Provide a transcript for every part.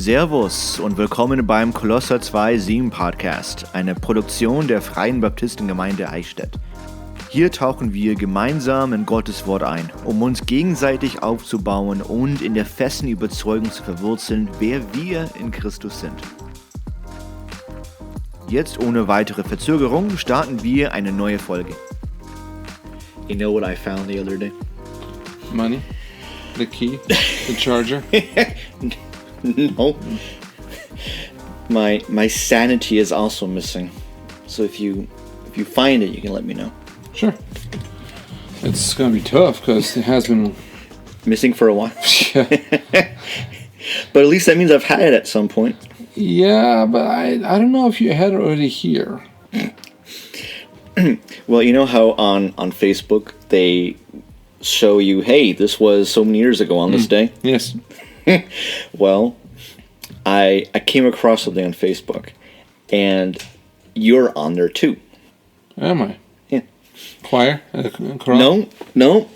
Servus und willkommen beim Kolosser 2.7 Podcast, eine Produktion der Freien Baptistengemeinde Eichstätt. Hier tauchen wir gemeinsam in Gottes Wort ein, um uns gegenseitig aufzubauen und in der festen Überzeugung zu verwurzeln, wer wir in Christus sind. Jetzt ohne weitere Verzögerung starten wir eine neue Folge. You know what I found the other day? Money? The key? The charger? No. My sanity is also missing. So if you find it, you can let me know. Sure. It's gonna be tough because it has been Missing for a while. Yeah. But at least that means I've had it at some point. Yeah, but I don't know if you had it already here. Well, you know how on Facebook they show you, hey, this was so many years ago on this day? Yes. Well, I came across something on Facebook, and you're on there too. Am I? Yeah. Choir? Chorale? No.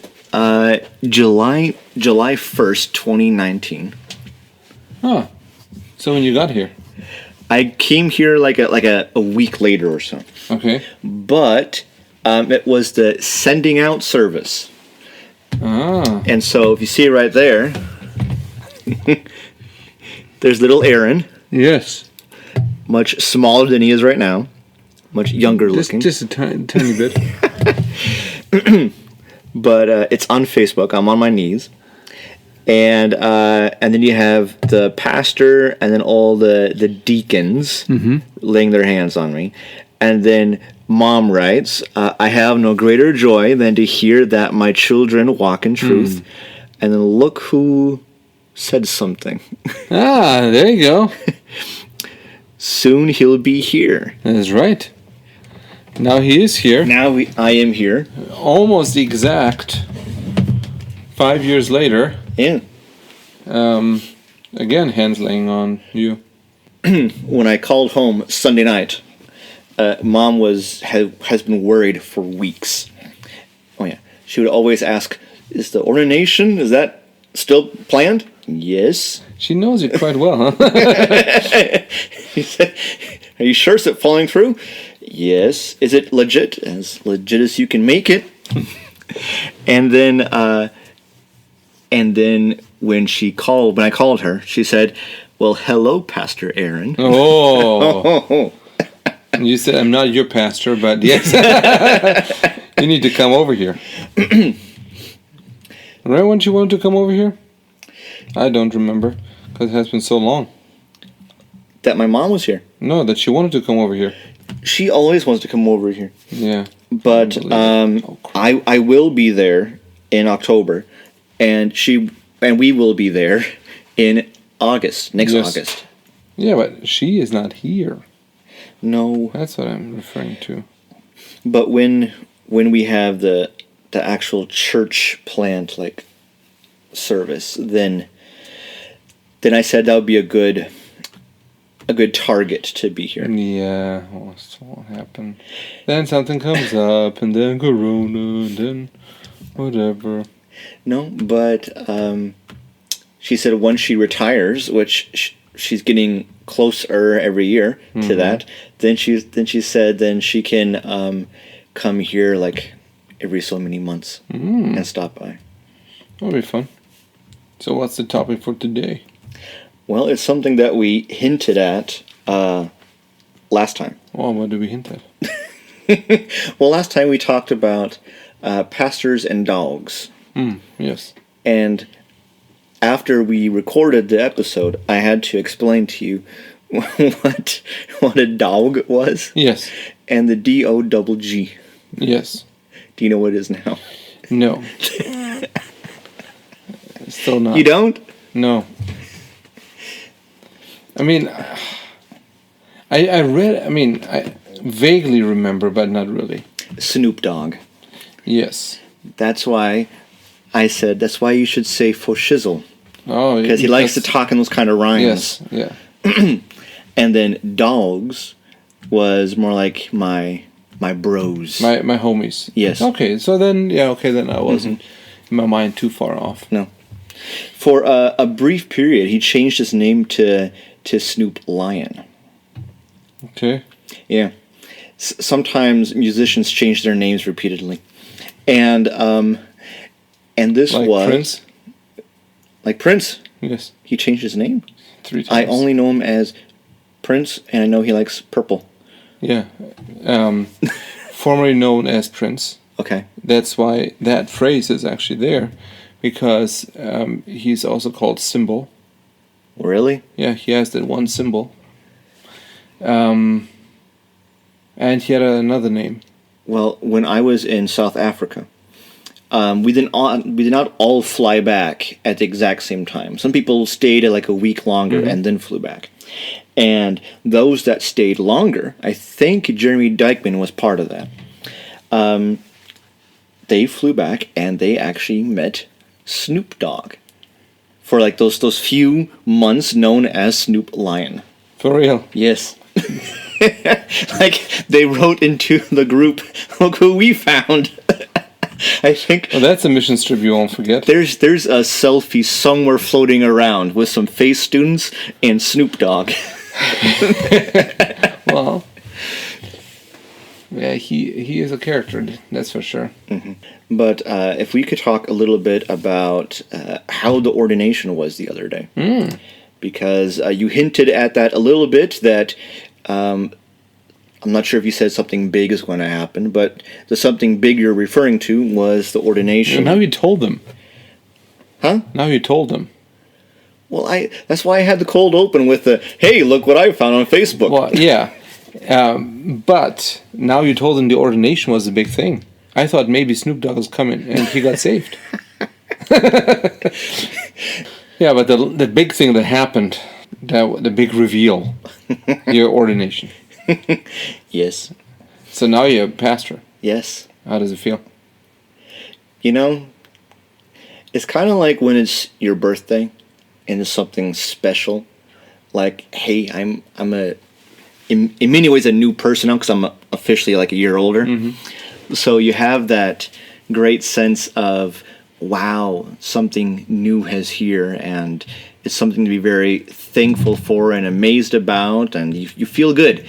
July 1st, 2019. Huh. So when you got here? I came here like a week later or so. Okay. But it was the sending out service. Ah. And so if you see it right there, there's little Aaron. Yes. Much smaller than he is right now. Much younger looking. Just a tiny bit. But it's on Facebook. I'm on my knees. And then you have the pastor and then all the deacons laying their hands on me. And then Mom writes, I have no greater joy than to hear that my children walk in truth. And then look who said something. Ah, there you go. Soon he'll be here. That's right. Now he is here. Now I am here. Almost exact 5 years later. Yeah. Again, hands laying on you. When I called home Sunday night, Mom has been worried for weeks. Oh yeah, she would always ask, "Is the ordination, is that still planned?" Yes. She knows you quite well, huh? She said, "Are you sure it's falling through?" Yes. Is it legit? As legit as you can make it. And then when I called her, she said, "Well, hello, Pastor Aaron." Oh. You said, I'm not your pastor, but yes. You need to come over here. Right when she wanted to come over here? I don't remember, because it has been so long. That my mom was here. No, that she wanted to come over here. She always wants to come over here. Yeah. But I will be there in October, and we will be there in August, next August. Yeah, but she is not here. No. That's what I'm referring to. But when we have the actual church plant like service, then I said that would be a good target to be here. Yeah, what's what happened? Then something comes up, and then Corona, and then whatever. No, but she said once she retires, which she's getting closer every year to that, then she said then she can come here like every so many months and stop by. That'll be fun. So what's the topic for today? Well, it's something that we hinted at last time. Well, what did we hint at? Well, last time we talked about pastors and dogs. Yes. And after we recorded the episode, I had to explain to you what a dog was. Yes. And the D-O-double-G. Yes. Do you know what it is now? No. Still not. You don't? No. I mean, I vaguely remember, but not really. Snoop Dogg. Yes. That's why I said, that's why you should say for shizzle. Oh, because he likes to talk in those kind of rhymes. Yes, yeah. And then dogs was more like my bros. My homies. Yes. Okay, so then, then I wasn't in my mind too far off. No. For a brief period, he changed his name to Snoop Lion. Okay. Yeah. Sometimes musicians change their names repeatedly. And this Like was... Prince? Like Prince. Yes. He changed his name. 3 times. I only know him as Prince, and I know he likes purple. Yeah. Formerly known as Prince. Okay. That's why that phrase is actually there, because he's also called Symbol. Really? Yeah, he has that one symbol. And he had another name. Well, when I was in South Africa, we did not all fly back at the exact same time. Some people stayed like a week longer and then flew back. And those that stayed longer, I think Jeremy Dykman was part of that. They flew back and they actually met Snoop Dogg for like those few months known as Snoop Lion. For real? Yes. Like they wrote into the group, look who we found. I think Well, that's a mission trip you won't forget. there's a selfie somewhere floating around with some face students and Snoop Dogg. Well, yeah, he is a character, that's for sure. But if we could talk a little bit about how the ordination was the other day. Because you hinted at that a little bit, that I'm not sure if you said something big is going to happen, but the something big you're referring to was the ordination. And now you told them. Huh? Now you told them. Well, that's why I had the cold open with the, hey, look what I found on Facebook. Well, yeah. But now you told them the ordination was a big thing. I thought maybe Snoop Dogg was coming and he got saved. Yeah, but the big thing that happened, the big reveal, your ordination. Yes. So now you're a pastor. Yes. How does it feel? You know, it's kind of like when it's your birthday and it's something special. Like, hey, I'm in many ways a new person now because I'm officially like a year older. So you have that great sense of, wow, something new has here, and it's something to be very thankful for and amazed about, and you feel good.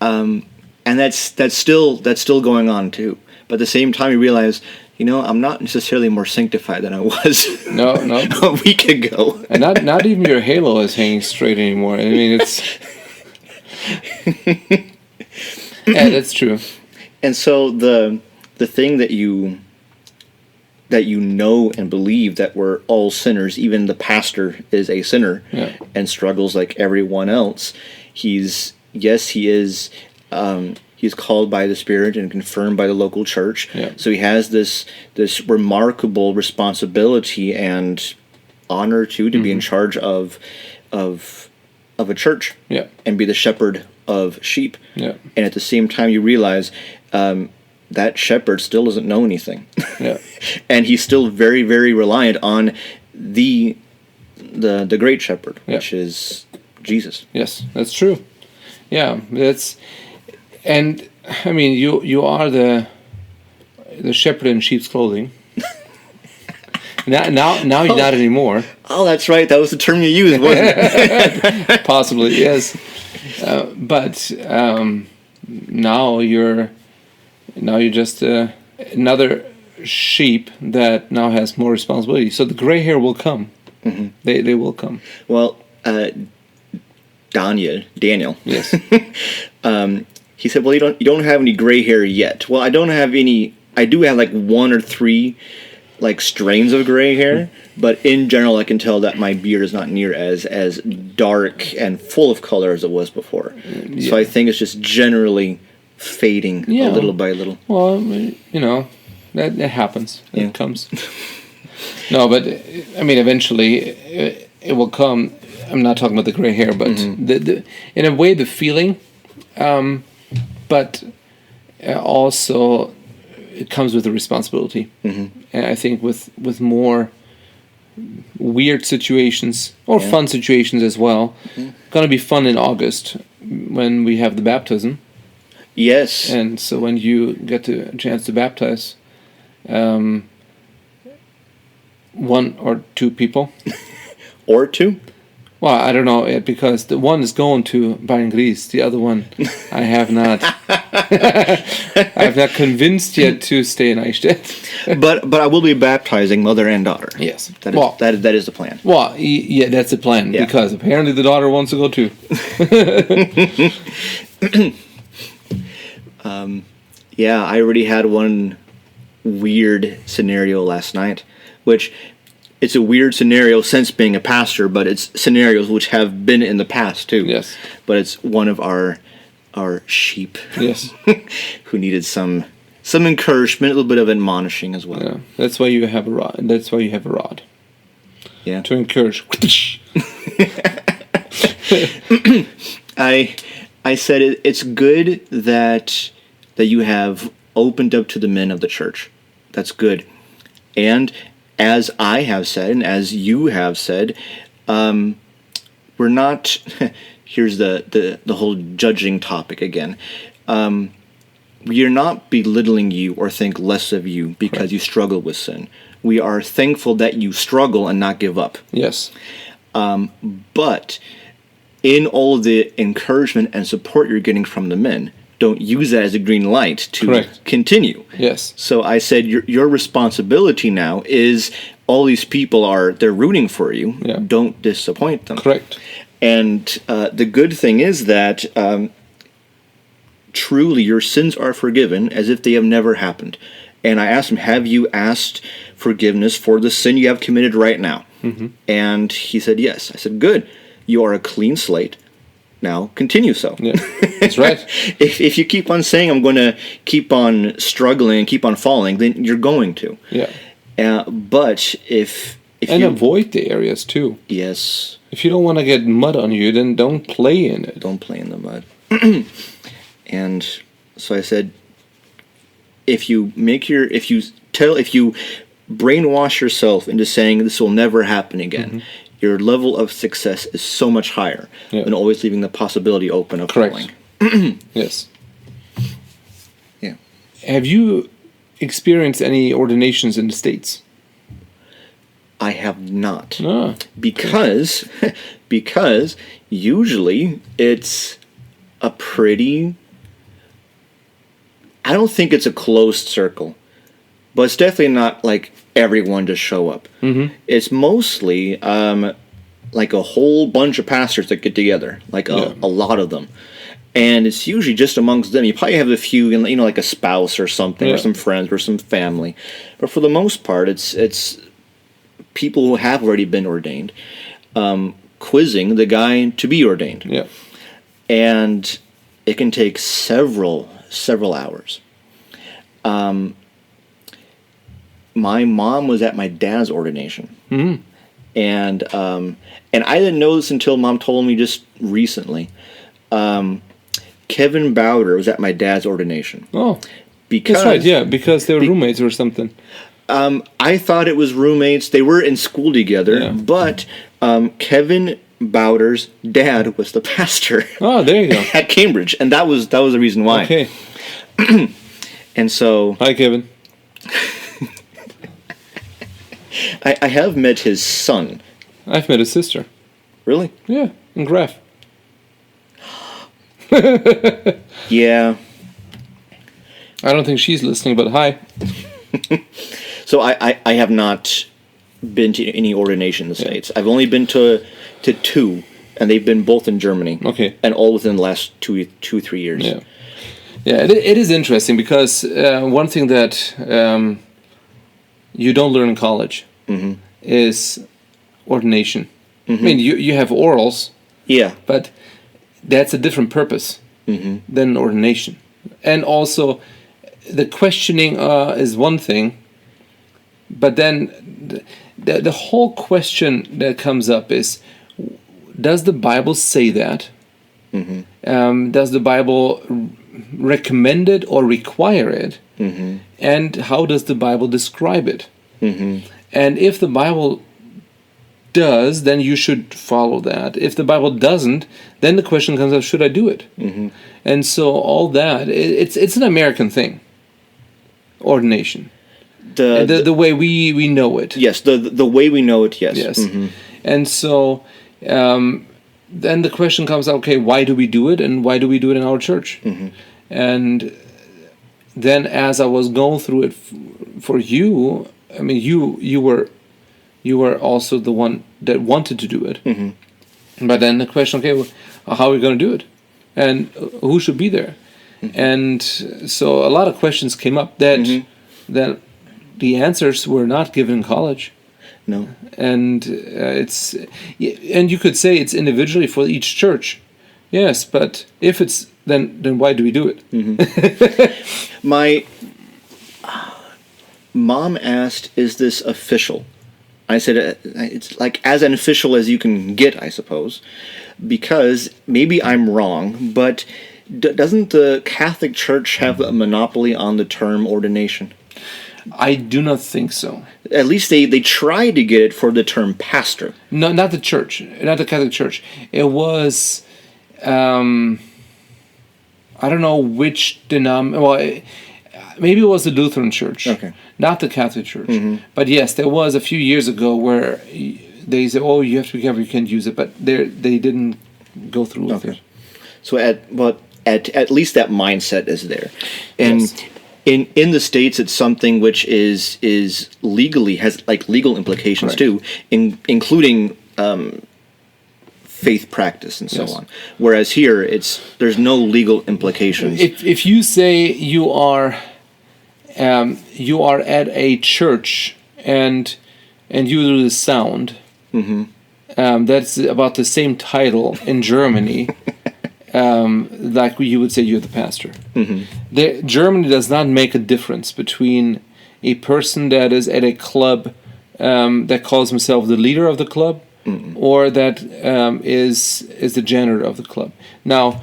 And that's still going on too. But at the same time, you realize, you know, I'm not necessarily more sanctified than I was No. a week ago. And not even your halo is hanging straight anymore. I mean, it's... Yeah, that's true. And so the thing that you know and believe, that we're all sinners, even the pastor is a sinner and struggles like everyone else. He is he's called by the Spirit and confirmed by the local church. So he has this remarkable responsibility and honor to be in charge of a church and be the shepherd of sheep. And at the same time, you realize that shepherd still doesn't know anything. And he's still very, very reliant on the great shepherd, which is Jesus. Yes, that's true. Yeah, and I mean, you are the shepherd in sheep's clothing. Now you're not anymore. Oh, that's right. That was the term you used, wasn't it? Possibly, yes. But now you're just another sheep that now has more responsibility. So the gray hair will come. They will come. Well, Daniel. Yes. He said, "Well, you don't have any gray hair yet." Well, I don't have any. I do have like 1 or 3 like strains of gray hair, but in general, I can tell that my beard is not near as dark and full of color as it was before. So I think it's just generally fading a little by little. Well, you know, that happens. It comes. No, but I mean, eventually it will come. I'm not talking about the gray hair, but the in a way the feeling, but also it comes with the responsibility. And I think with more weird situations or fun situations as well. Gonna be fun in August when we have the baptism. Yes. And so when you get a chance to baptize, 1 or 2 people. Or 2? Well, I don't know, because the one is going to Bayern Gries, the other one I have not. I have not convinced yet to stay in Eichstätt. but I will be baptizing mother and daughter. Yes. That is the plan. Well, yeah, that's the plan, because apparently the daughter wants to go too. Yeah, I already had one weird scenario last night, which it's a weird scenario since being a pastor, but it's scenarios which have been in the past too. Yes. But it's one of our sheep. Yes. Who needed some encouragement, a little bit of admonishing as well. Yeah. That's why you have a rod. That's why you have a rod. Yeah. To encourage. I said it's good that you have opened up to the men of the church. That's good. And as I have said, and as you have said, we're not. Here's the whole judging topic again. We are not belittling you or think less of you because you struggle with sin. We are thankful that you struggle and not give up. Yes. But in all the encouragement and support you're getting from the men, don't use that as a green light to continue. Yes. So I said your responsibility now is all these people they're rooting for you. Yeah. Don't disappoint them. Correct. And the good thing is that truly your sins are forgiven as if they have never happened. And I asked him, have you asked forgiveness for the sin you have committed right now? Mm-hmm. And he said, yes. I said, good. You are a clean slate. Now continue so. Yeah, that's right. if you keep on saying I'm going to keep on struggling and keep on falling, then you're going to. Yeah. But if and you avoid the areas too. Yes. If you don't want to get mud on you, then don't play in it. Don't play in the mud. And so I said, if you brainwash yourself into saying this will never happen again. Mm-hmm. Your level of success is so much higher than always leaving the possibility open of falling. Yes. Yeah. Have you experienced any ordinations in the States? I have not. Ah, because usually it's a pretty... I don't think it's a closed circle, but it's definitely not like everyone to show up. Mm-hmm. It's mostly like a whole bunch of pastors that get together, like a lot of them. And it's usually just amongst them. You probably have a few, like a spouse or something, or some friends, or some family. But for the most part, it's people who have already been ordained, quizzing the guy to be ordained. Yeah. And it can take several hours. My mom was at my dad's ordination. Mm-hmm. And I didn't know this until Mom told me just recently. Kevin Bowder was at my dad's ordination. Oh, that's right, yeah, because they were roommates or something. I thought it was roommates. They were in school together, but Kevin Bowder's dad was the pastor. Oh, there you go. At Cambridge, and that was the reason why. Okay. And so... Hi, Kevin. I have met his son. I've met his sister. Really? Yeah, in Graf. Yeah. I don't think she's listening, but hi. So I have not been to any ordination in the States. I've only been to 2, and they've been both in Germany. Okay. And all within the last 2-3 years. Yeah. Yeah, it is interesting because one thing that you don't learn in college is ordination. Mm-hmm. I mean, you have orals. Yeah. But that's a different purpose than ordination. And also, the questioning is one thing, but then the whole question that comes up is, does the Bible say that? Mm-hmm. Does the Bible recommend it or require it? Mm-hmm. And how does the Bible describe it? Mm-hmm. And if the Bible does, then you should follow that. If the Bible doesn't, then the question comes up, should I do it? Mm-hmm. And so all that, it's an American thing, ordination. the way we know it. Yes, the way we know it. Yes. Yes, and so then the question comes: okay, why do we do it, and why do we do it in our church? And then, as I was going through it for you, I mean, you were also the one that wanted to do it. But then the question: okay, well, how are we going to do it, and who should be there? And so a lot of questions came up that the answers were not given in college. No. And and you could say it's individually for each church. Yes, but if it's then why do we do it? My mom asked, "Is this official?" I said, "It's like as unofficial as you can get, I suppose," because maybe I'm wrong, but doesn't the Catholic Church have a monopoly on the term ordination? I do not think so. At least they tried to get it for the term pastor. No, not the church, not the Catholic Church. It was, I don't know which denomination. Well, maybe it was the Lutheran Church. Okay. Not the Catholic Church. But yes, there was a few years ago where they said, "Oh, you have to be careful, you can't use it," but they didn't go through with it. So at least that mindset is there, and. Yes. In the States, it's something which is legally has like legal implications too, including faith practice and so on. Whereas here, there's no legal implications. If you say you are at a church and you do the sound, that's about the same title in Germany. Like you would say you're the pastor. Germany does not make a difference between a person that is at a club that calls himself the leader of the club or that is the janitor of the club. Now,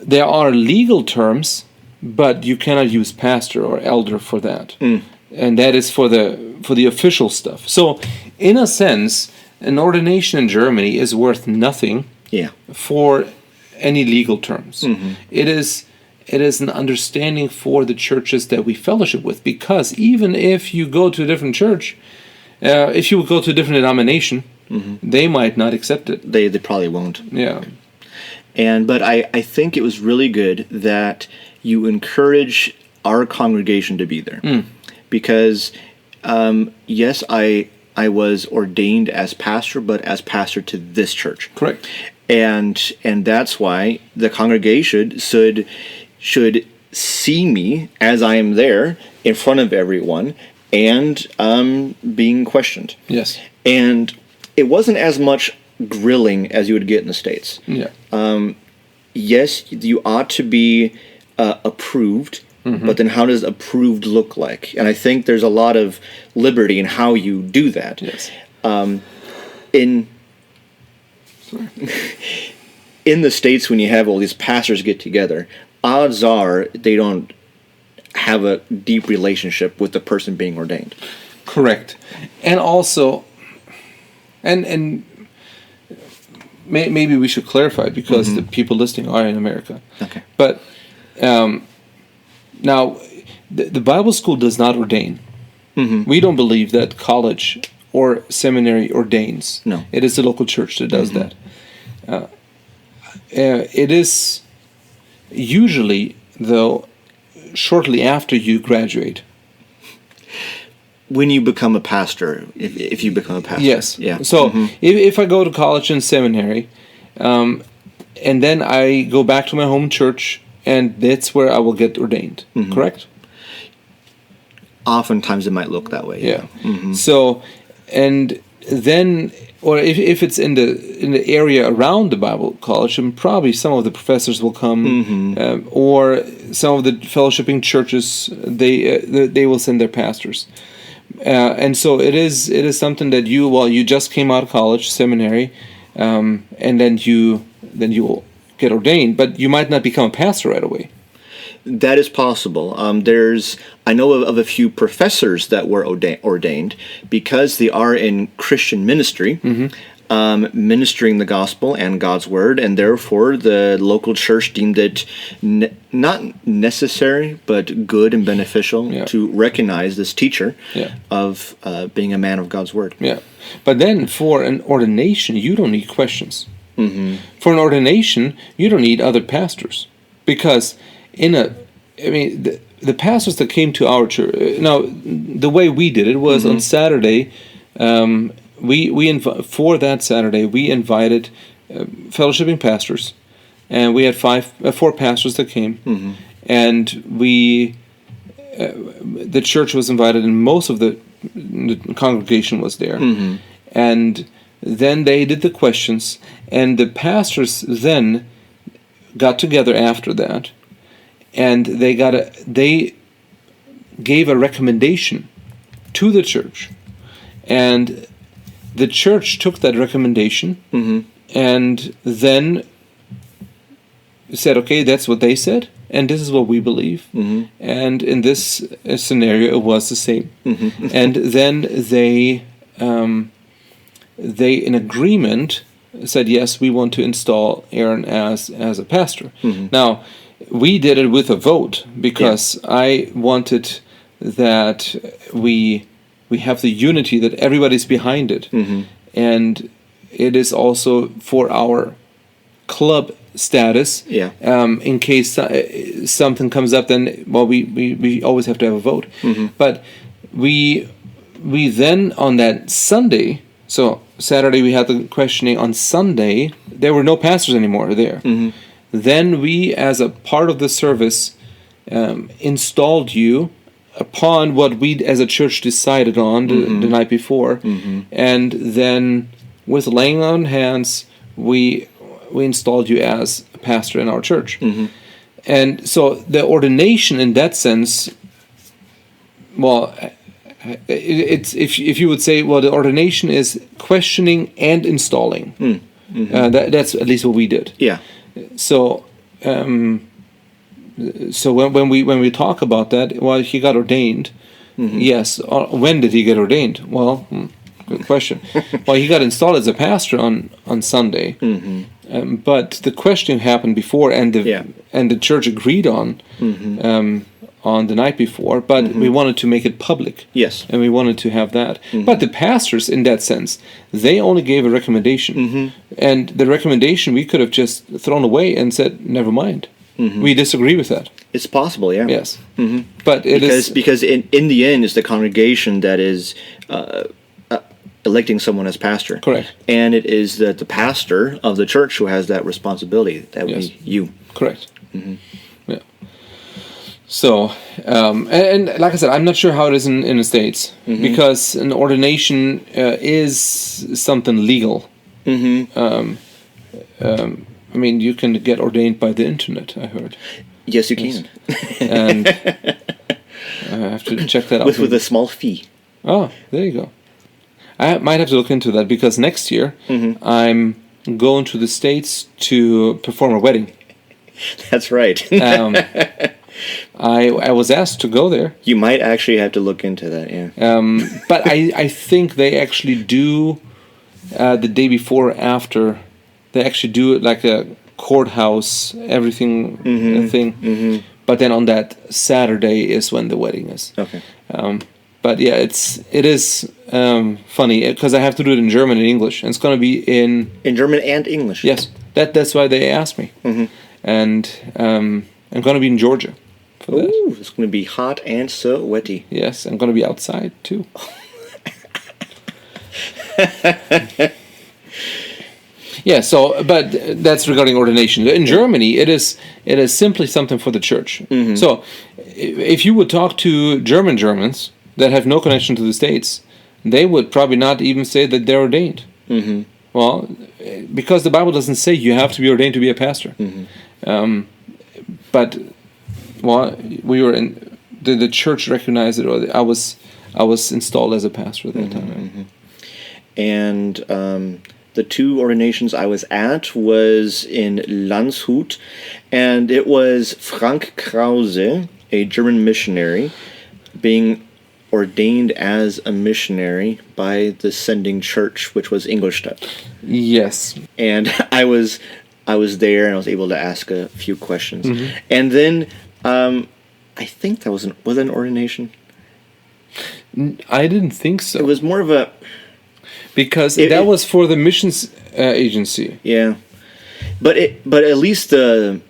there are legal terms, but you cannot use pastor or elder for that. And that is for the official stuff. So, in a sense, an ordination in Germany is worth nothing for any legal terms. It is an understanding for the churches that we fellowship with, because even if you go to a different church, if you go to a different denomination, they might not accept it. They probably won't. Yeah. But I think it was really good that you encourage our congregation to be there, because yes, I was ordained as pastor, but as pastor to this church. Correct. And that's why the congregation should see me as I am there in front of everyone and being questioned. Yes. And it wasn't as much grilling as you would get in the States. Yeah. Yes, you ought to be approved, but then how does approved look like? And I think there's a lot of liberty in how you do that. Yes. In the States, when you have all these pastors get together, odds are they don't have a deep relationship with the person being ordained. Correct. And also, and maybe we should clarify, because the people listening are in America. Okay. But now, the Bible school does not ordain. We don't believe that college or seminary ordains. No. It is the local church that does that. It is usually, though, shortly after you graduate. When you become a pastor, if you become a pastor. Yes. Yeah. So if I go to college and seminary, and then I go back to my home church, and that's where I will get ordained. Correct? Oftentimes it might look that way. Yeah. So, and then, or if it's in the area around the Bible college, and probably some of the professors will come, or some of the fellowshipping churches, they will send their pastors. And so it is something that you just came out of college, seminary, and then you will get ordained, but you might not become a pastor right away. That is possible. I know of a few professors that were ordained because they are in Christian ministry. ministering the gospel and God's word, and therefore the local church deemed it not necessary, but good and beneficial to recognize this teacher of being a man of God's word. Yeah, but then for an ordination, you don't need questions. For an ordination, you don't need other pastors, because the pastors that came to our church. Now, the way we did it was on Saturday. For that Saturday, we invited fellowshipping pastors, and we had 4 pastors that came, and the church was invited, and most of the congregation was there, and then they did the questions, and the pastors then got together after that, and they gave a recommendation to the church, and the church took that recommendation and then said, okay, that's what they said, and this is what we believe. And in this scenario, it was the same. And then they in agreement said, yes, we want to install Aaron as a pastor. Now, we did it with a vote, because I wanted that we have the unity, that everybody's behind it. And it is also for our club status. In case something comes up, then, well, we always have to have a vote. But we then, on that Sunday, so Saturday we had the questioning, on Sunday, there were no pastors anymore there. Then we, as a part of the service, installed you upon what we as a church decided on the night before, and then with laying on hands, we installed you as a pastor in our church. And so the ordination in that sense, well, it's if you would say, well, the ordination is questioning and installing. That's at least what we did. So when we talk about that, well, he got ordained. Yes. When did he get ordained? Well, good question. Well, he got installed as a pastor on Sunday. But the question happened before, and the church agreed on the night before. But we wanted to make it public. And we wanted to have that. But the pastors, in that sense, they only gave a recommendation, and the recommendation we could have just thrown away and said, never mind. We disagree with that. It's possible, yeah. Yes. But because in the end, it's the congregation that is electing someone as pastor. Correct. And it is the pastor of the church who has that responsibility. That would be you. Correct. Yeah. So, and like I said, I'm not sure how it is in the States, because an ordination is something legal. I mean, you can get ordained by the internet, I heard. Yes, you can. And I have to check that out. With a small fee. Oh, there you go. I might have to look into that, because next year I'm going to the States to perform a wedding. That's right. I was asked to go there. You might actually have to look into that, yeah. But I think they actually do the day before or after. They actually do it like a courthouse, everything thing. But then on that Saturday is when the wedding is. Okay. But yeah, it is funny, because I have to do it in German and English, and it's going to be in German and English. Yes, that's why they asked me. And I'm going to be in Georgia for that. Ooh, it's going to be hot and sweaty. Yes, I'm going to be outside too. Yeah, so, but that's regarding ordination. In Germany, it is simply something for the church. So, if you would talk to Germans that have no connection to the States, they would probably not even say that they're ordained. Well, because the Bible doesn't say you have to be ordained to be a pastor. But, well, we were in the church recognized it, or I was installed as a pastor at that time. And the 2 ordinations I was at was in Landshut, and it was Frank Krause, a German missionary, being ordained as a missionary by the sending church, which was Eichstätt. Yes. And I was there, and I was able to ask a few questions. And then I think that was an ordination. I didn't think so. It was more of a... Because that was for the missions agency. Yeah. But at least the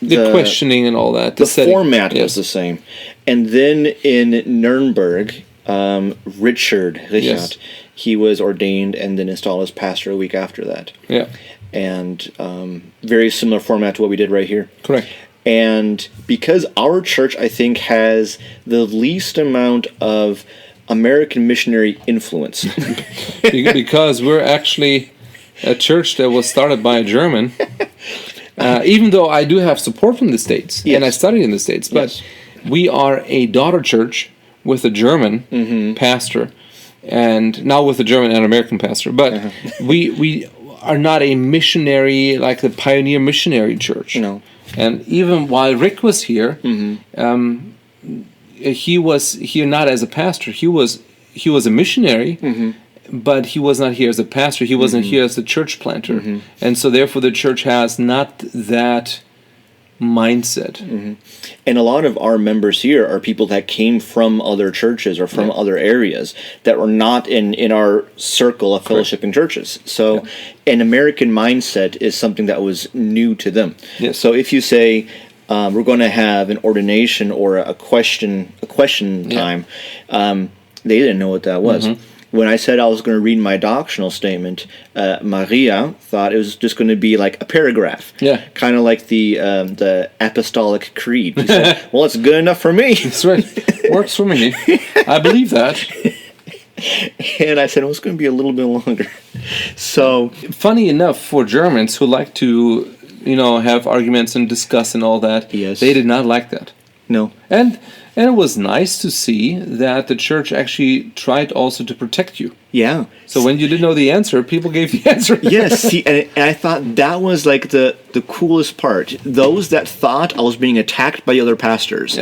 questioning and all that. The format was the same. And then in Nuremberg, Richard, yes. he was ordained and then installed as pastor a week after that. Yeah. And very similar format to what we did right here. Correct. And because our church, I think, has the least amount of American missionary influence. Because we're actually a church that was started by a German. Even though I do have support from the States, yes. and I studied in the States, but we are a daughter church with a German pastor, and now with a German and American pastor. But we are not a missionary, like the pioneer missionary church. No. And even while Rick was here, he was here not as a pastor. He was a missionary, but he was not here as a pastor. He wasn't here as a church planter, and so therefore the church has not that mindset. And a lot of our members here are people that came from other churches or from other areas that were not in our circle of fellowshipping churches. So an American mindset is something that was new to them. Yes. So if you say we're going to have an ordination or a question time, they didn't know what that was. When I said I was going to read my doctrinal statement, Maria thought it was just going to be like a paragraph. Yeah. Kind of like the Apostolic Creed. She said, well, it's good enough for me. That's right. Works for me. I believe that. And I said, well, it's going to be a little bit longer. So, funny enough, for Germans who like to, have arguments and discuss and all that, they did not like that. No. And it was nice to see that the church actually tried also to protect you. Yeah. So when you didn't know the answer, people gave the answer. Yes. See, and I thought that was like the coolest part. Those that thought I was being attacked by other pastors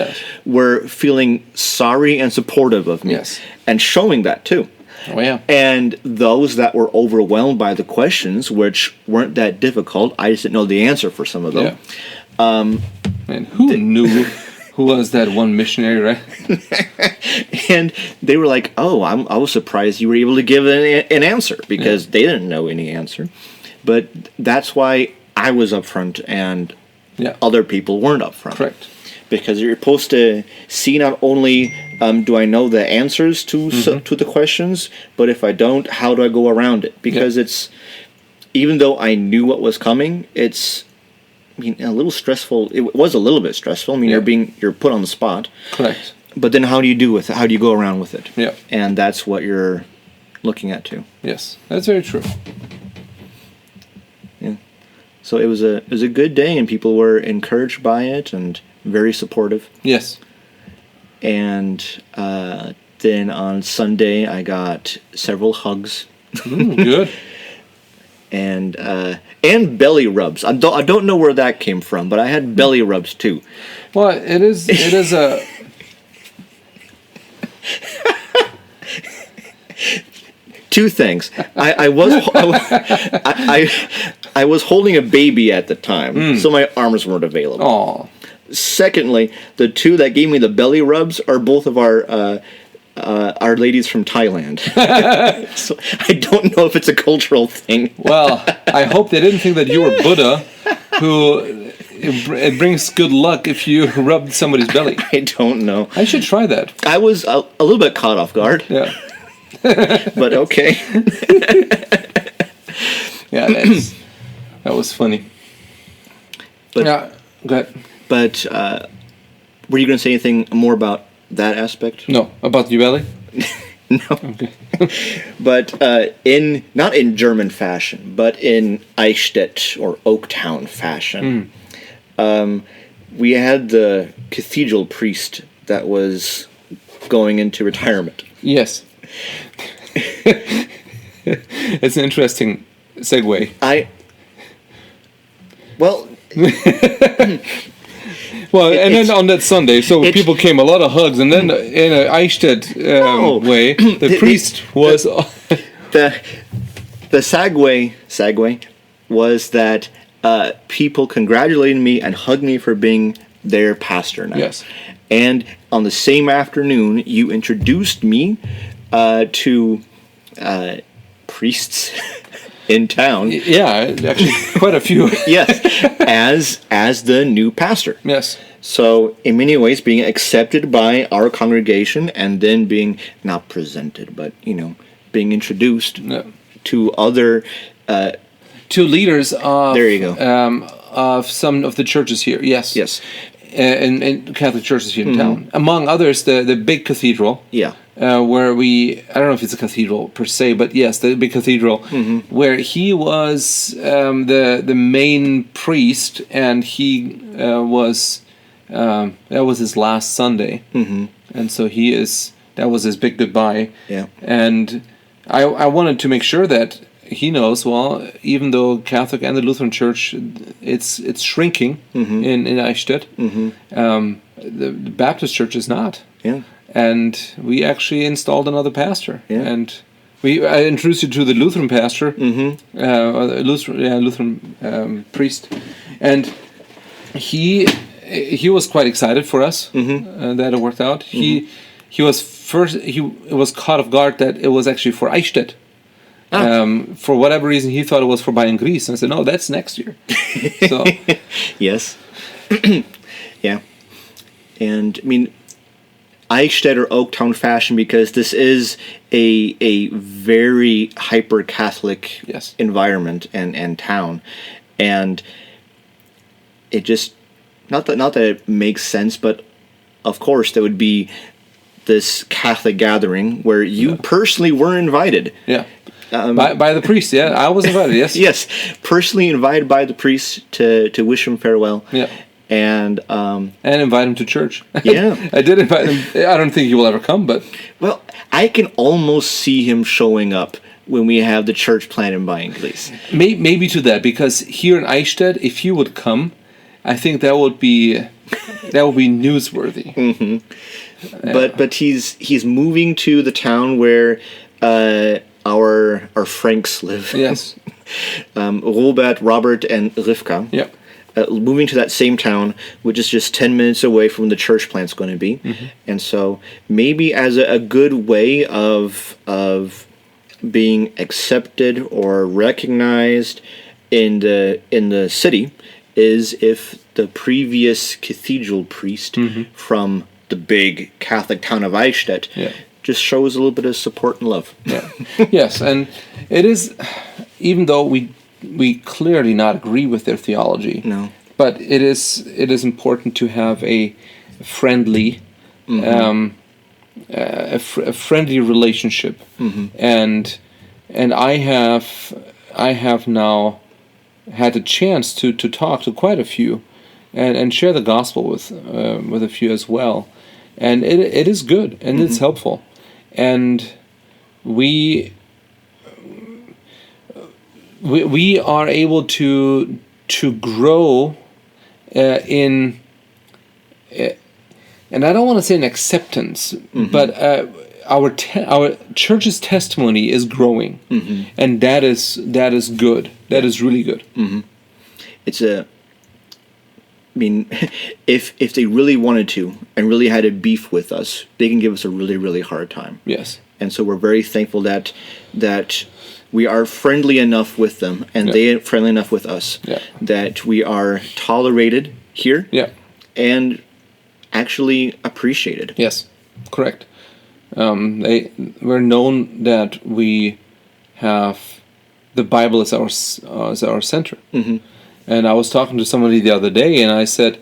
were feeling sorry and supportive of me. Yes. And showing that too. Oh, yeah. And those that were overwhelmed by the questions, which weren't that difficult, I just didn't know the answer for some of them. Yeah. And who knew... Who was that one missionary, right? And they were like, oh, I was surprised you were able to give an answer, because they didn't know any answer. But that's why I was up front and other people weren't up front. Correct. Because you're supposed to see not only do I know the answers to the questions, but if I don't, how do I go around it? Because it's, even though I knew what was coming, it's, a little stressful. It was a little bit stressful. You're put on the spot. Correct. But then how do you do with it? How do you go around with it? Yeah. And that's what you're looking at too. Yes, that's very true. Yeah. So it was a good day, and people were encouraged by it and very supportive. Yes. And then on Sunday I got several hugs. Good. And belly rubs. I don't know where that came from, but I had belly rubs too. Well, it is a. Two things. I was holding a baby at the time, so my arms weren't available. Oh. Secondly, the two that gave me the belly rubs are both of our ladies from Thailand. So I don't know if it's a cultural thing. Well, I hope they didn't think that you were Buddha, who it brings good luck if you rub somebody's belly. I don't know. I should try that. I was a little bit caught off guard. Yeah. But okay. Yeah, that was funny. But, yeah, go ahead. But were you going to say anything more about that aspect? No, about your belly? No. Okay. But not in German fashion, but in Eichstätt or Oaktown fashion, we had the cathedral priest that was going into retirement. Yes. It's an interesting segue. Well, and then on that Sunday, so people came, a lot of hugs, and then in an Eichstätt way, the priest was... the segue was that people congratulated me and hugged me for being their pastor now. Yes. And on the same afternoon, you introduced me to priests in town. Yeah, actually, quite a few. Yes, as the new pastor. Yes. So, in many ways, being accepted by our congregation, and then being not presented, but being introduced to other to leaders of there you go. Of some of the churches here. Yes. And Catholic churches here in town, among others, the big cathedral. Yeah. Where I don't know if it's a cathedral per se, but yes, the big cathedral, where he was the main priest, and he was that was his last Sunday, and so that was his big goodbye. Yeah. And I wanted to make sure that he knows, well, even though Catholic and the Lutheran Church, it's shrinking in Eichstätt, the Baptist Church is not. Yeah. And we actually installed another pastor. Yeah. And I introduced you to the Lutheran pastor, Lutheran priest, and he was quite excited for us that it worked out. He was caught off guard that it was actually for Eichstätt. For whatever reason, he thought it was for Bayern Greece, and I said, no, that's next year. So, yes, yeah, and I mean, Eichstätt or Oaktown fashion, because this is a very hyper Catholic environment and town, and it just not that it makes sense, but of course there would be this Catholic gathering where you personally were invited. Yeah. By the priest, I was invited. Yes, yes, personally invited by the priest to wish him farewell. Yeah, and invite him to church. Yeah, I did invite him. I don't think he will ever come, but I can almost see him showing up when we have the church plant in Bayern Greece. Maybe to that, because here in Eichstätt, if he would come, I think that would be newsworthy. But he's moving to the town where our Franks live. Yes. Robert, and Rivka. Yeah. Moving to that same town, which is just 10 minutes away from the church plant's going to be. And so maybe as a good way of being accepted or recognized in the city is if the previous cathedral priest from the big Catholic town of Eichstätt just shows a little bit of support and love. Yeah. Yes, and it is, even though we clearly not agree with their theology. No. But it is important to have a friendly, a friendly relationship, and I have now had a chance to talk to quite a few, and share the gospel with a few as well, and it is good and it's helpful, and we are able to grow in, and I don't want to say an acceptance, but our church's testimony is growing, and that is good. That is really good. It's I mean, if they really wanted to and really had a beef with us, they can give us a really, really hard time. Yes. And so we're very thankful that we are friendly enough with them, and they are friendly enough with us, that we are tolerated here, and actually appreciated. Yes, correct. We're known that we have the Bible as our center. And I was talking to somebody the other day, and I said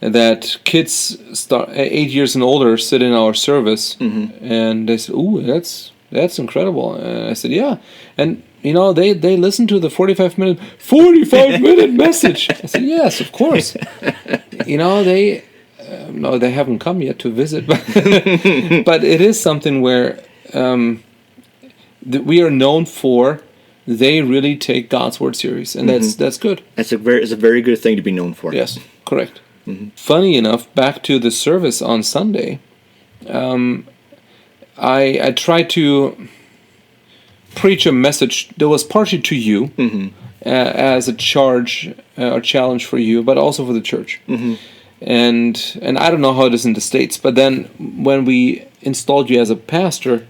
that kids 8 years and older sit in our service, and they said, "Ooh, that's incredible." And I said, "Yeah," and they listen to the 45-minute message. I said, "Yes, of course." No, they haven't come yet to visit, but it is something where we are known for. They really take God's word serious, and that's good. It's a very good thing to be known for. Yes, correct. Funny enough, back to the service on Sunday, I tried to preach a message that was partially to you as a charge or challenge for you, but also for the church. And I don't know how it is in the States, but then when we installed you as a pastor,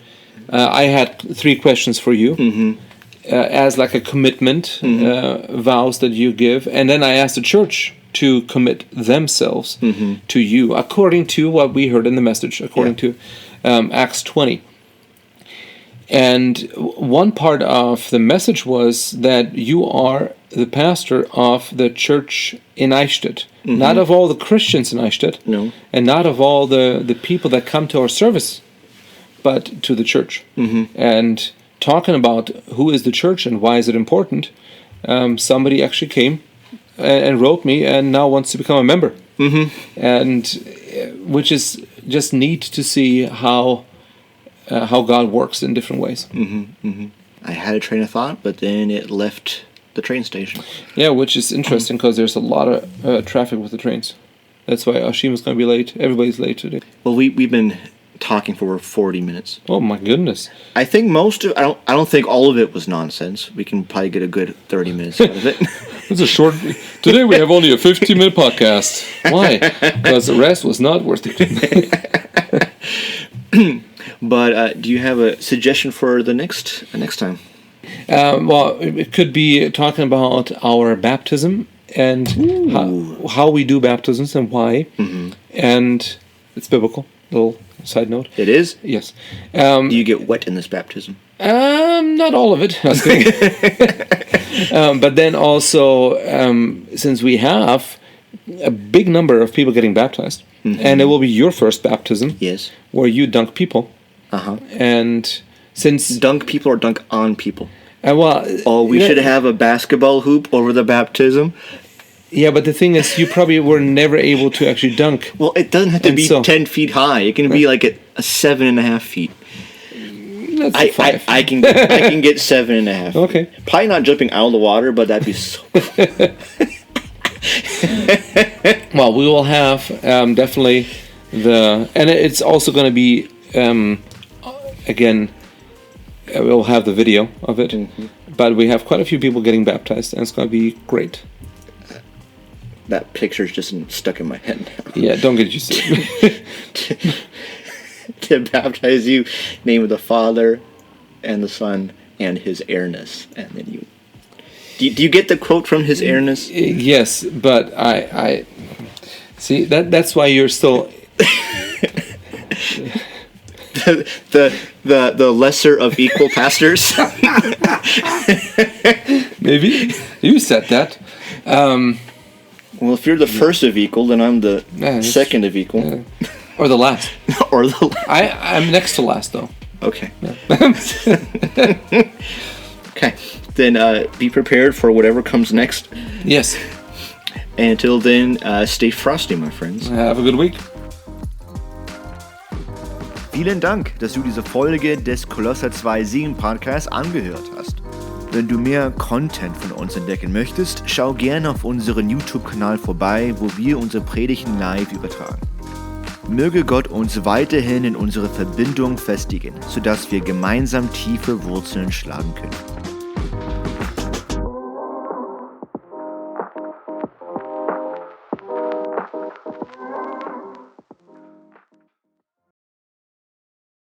I had 3 questions for you as like a commitment, vows that you give. And then I asked the church to commit themselves to you, according to what we heard in the message, according to Acts 20. And one part of the message was that you are the pastor of the church in Eichstätt, not of all the Christians in Eichstätt, and not of all the people that come to our service, but to the church. And talking about who is the church and why is it important, somebody actually came and wrote me and now wants to become a member. And which is just neat to see how God works in different ways. I had a train of thought, but then it left the train station. Yeah, which is interesting because there's a lot of traffic with the trains. That's why Ashima's going to be late. Everybody's late today. Well, we've been talking for 40 minutes. Oh my goodness! I think I don't think all of it was nonsense. We can probably get a good 30 minutes out of it. It's a short. Today we have only a 15-minute podcast. Why? Because the rest was not worth it. But do you have a suggestion for the next time? Well, it could be talking about our baptism and how we do baptisms and why. And it's biblical. Little side note. It is? Yes. Do you get wet in this baptism? Not all of it. I was kidding. But then also, since we have a big number of people getting baptized, and it will be your first baptism, yes, where you dunk people. And since dunk people or dunk on people? We should have a basketball hoop over the baptism. Yeah, but the thing is, you probably were never able to actually dunk. Well, it doesn't have to be 10 feet high. It can be like a 7.5 feet. That's 5. I can get 7.5. Okay. Probably not jumping out of the water, but that'd be so cool. Well, we will have definitely and it's also going to be again. We'll have the video of it, but we have quite a few people getting baptized, and it's going to be great. That picture's just stuck in my head now. Yeah, don't get used to it. To baptize you, name of the Father, and the Son, and His airness, and then you. Do you get the quote from His airness? Yes, but I see that's why you're still. The lesser of equal pastors. Maybe you said that. Well, if you're the first of equal, then I'm the second of equal. Or the last. Or the last. I'm next to last, though. Okay. Yeah. Okay. Then be prepared for whatever comes next. Yes. And until then, stay frosty, my friends. Have a good week. Vielen Dank, dass du diese Folge des Kolosser 2 Singen-Podcasts angehört hast. Wenn du mehr Content von uns entdecken möchtest, schau gerne auf unseren YouTube-Kanal vorbei, wo wir unsere Predigten live übertragen. Möge Gott uns weiterhin in unsere Verbindung festigen, sodass wir gemeinsam tiefe Wurzeln schlagen können.